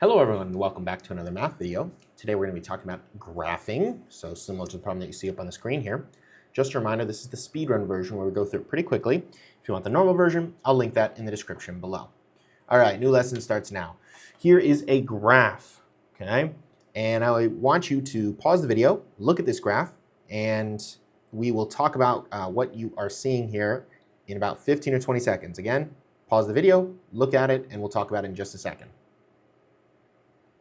Hello everyone, and welcome back to another math video. Today we're going to be talking about graphing, so similar to the problem that you see up on the screen here. Just a reminder, this is the speedrun version where we go through it pretty quickly. If you want the normal version, I'll link that in the description below. All right, new lesson starts now. Here is a graph, okay? And I want you to pause the video, look at this graph, and we will talk about what you are seeing here in about 15 or 20 seconds. Again, pause the video, look at it, and we'll talk about it in just a second.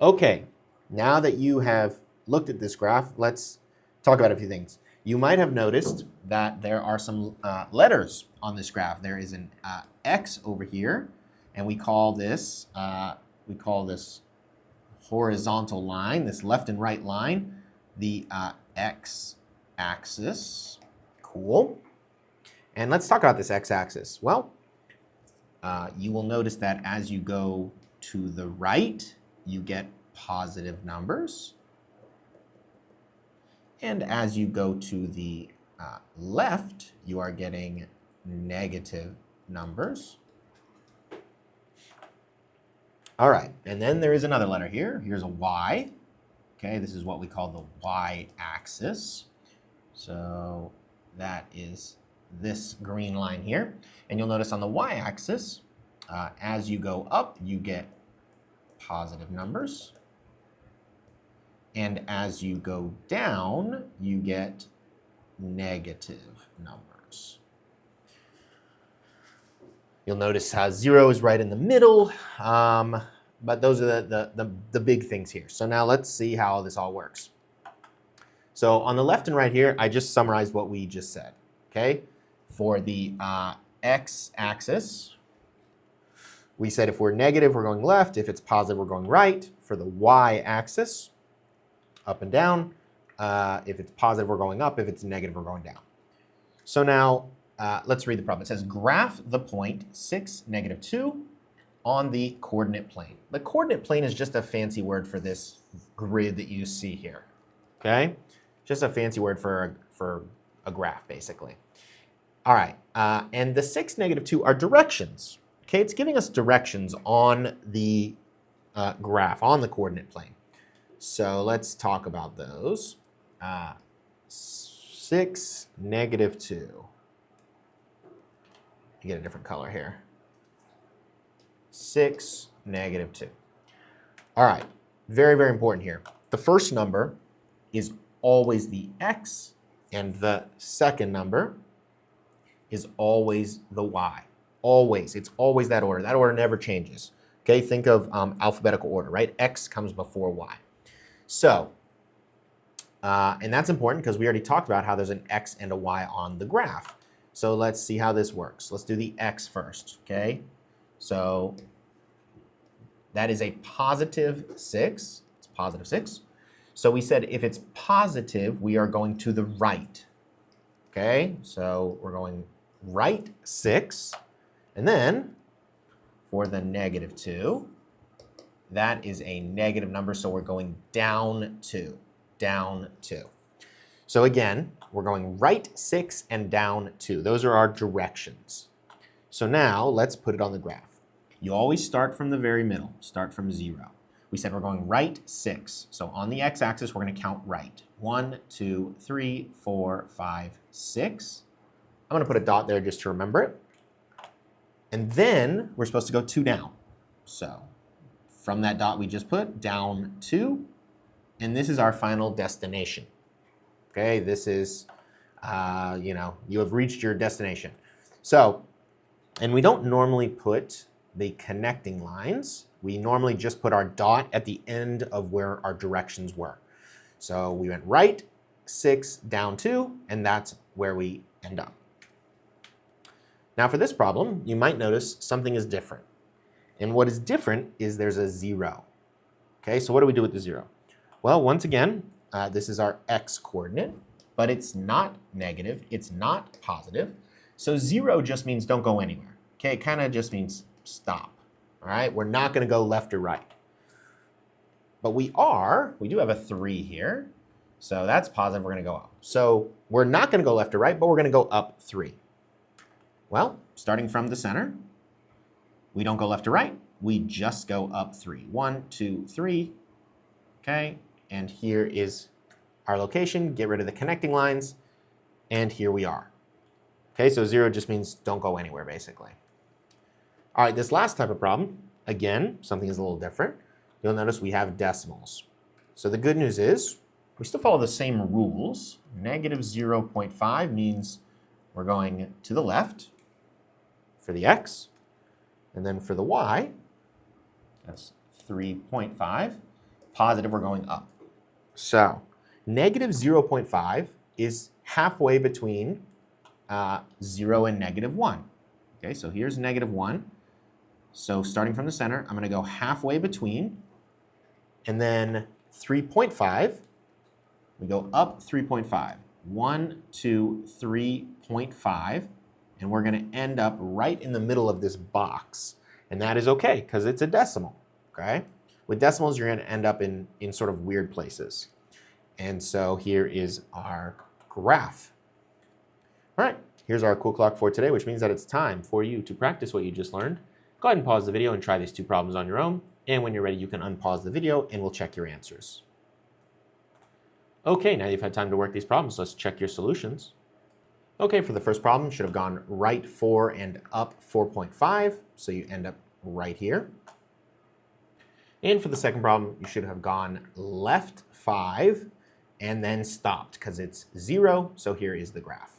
Okay, now that you have looked at this graph, let's talk about a few things. You might have noticed that there are some letters on this graph. There is an X over here, and we call this horizontal line, this left and right line, the x-axis. Cool. And let's talk about this x-axis. Well, you will notice that as you go to the right, you get positive numbers. And as you go to the left, you are getting negative numbers. All right, and then there is another letter here. Here's a Y. Okay, this is what we call the y-axis. So that is this green line here. And you'll notice on the y-axis, as you go up, you get positive numbers. And as you go down, you get negative numbers. You'll notice how 0 is right in the middle, but those are the big things here. So now let's see how this all works. So on the left and right here, I just summarized what we just said, okay? For the x-axis, we said if we're negative, we're going left. If it's positive, we're going right. For the y-axis, up and down. If it's positive, we're going up. If it's negative, we're going down. So now let's read the problem. It says graph the point 6, -2 on the coordinate plane. The coordinate plane is just a fancy word for this grid that you see here, okay? Just a fancy word for a graph, basically. All right, and the 6, -2 are directions. Okay, it's giving us directions on the graph, on the coordinate plane. So let's talk about those. 6, -2. You get a different color here. 6, -2. All right, very, very important here. The first number is always the x, and the second number is always the y. Always, it's always that order. That order never changes. Okay, think of alphabetical order, right? X comes before y. So, and that's important because we already talked about how there's an x and a y on the graph. So let's see how this works. Let's do the x first, okay? So that is a positive 6. It's positive 6. So we said if it's positive, we are going to the right. Okay, so we're going right 6. And then for the -2, that is a negative number, so we're going down 2, down 2. So again, we're going right 6 and down 2. Those are our directions. So now let's put it on the graph. You always start from the very middle, start from 0. We said we're going right 6. So on the x-axis, we're going to count right. 1, 2, 3, 4, 5, 6. I'm going to put a dot there just to remember it. And then we're supposed to go 2 down. So from that dot we just put, down 2. And this is our final destination. Okay, this is, you have reached your destination. So, and we don't normally put the connecting lines. We normally just put our dot at the end of where our directions were. So we went right 6, down 2, and that's where we end up. Now for this problem, you might notice something is different. And what is different is there's a 0. Okay, so what do we do with the 0? Well, once again, this is our x coordinate, but it's not negative, it's not positive. So 0 just means don't go anywhere. Okay, it kind of just means stop. All right, we're not going to go left or right. But we do have a 3 here. So that's positive, we're going to go up. So we're not going to go left or right, but we're going to go up 3. Well, starting from the center, we don't go left to right, we just go up 3. 1, 2, 3. Okay, and here is our location. Get rid of the connecting lines, and here we are. Okay, so 0 just means don't go anywhere, basically. All right, this last type of problem, again, something is a little different. You'll notice we have decimals. So the good news is we still follow the same rules. Negative 0.5 means we're going to the left for the x, and then for the y, that's 3.5. Positive, we're going up. So negative 0.5 is halfway between 0 and negative 1. Okay, so here's negative 1. So starting from the center, I'm going to go halfway between, and then 3.5, we go up 3.5. 1, 2, 3.5, and we're going to end up right in the middle of this box. And that is okay, because it's a decimal, okay? With decimals, you're going to end up in sort of weird places. And so here is our graph. All right, here's our cool clock for today, which means that it's time for you to practice what you just learned. Go ahead and pause the video and try these 2 problems on your own. And when you're ready, you can unpause the video and we'll check your answers. Okay, now you've had time to work these problems, let's check your solutions. Okay, for the first problem, should have gone right 4 and up 4.5, so you end up right here. And for the second problem, you should have gone left 5 and then stopped because it's 0, so here is the graph.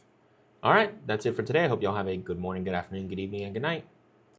All right, that's it for today. I hope you all have a good morning, good afternoon, good evening, and good night.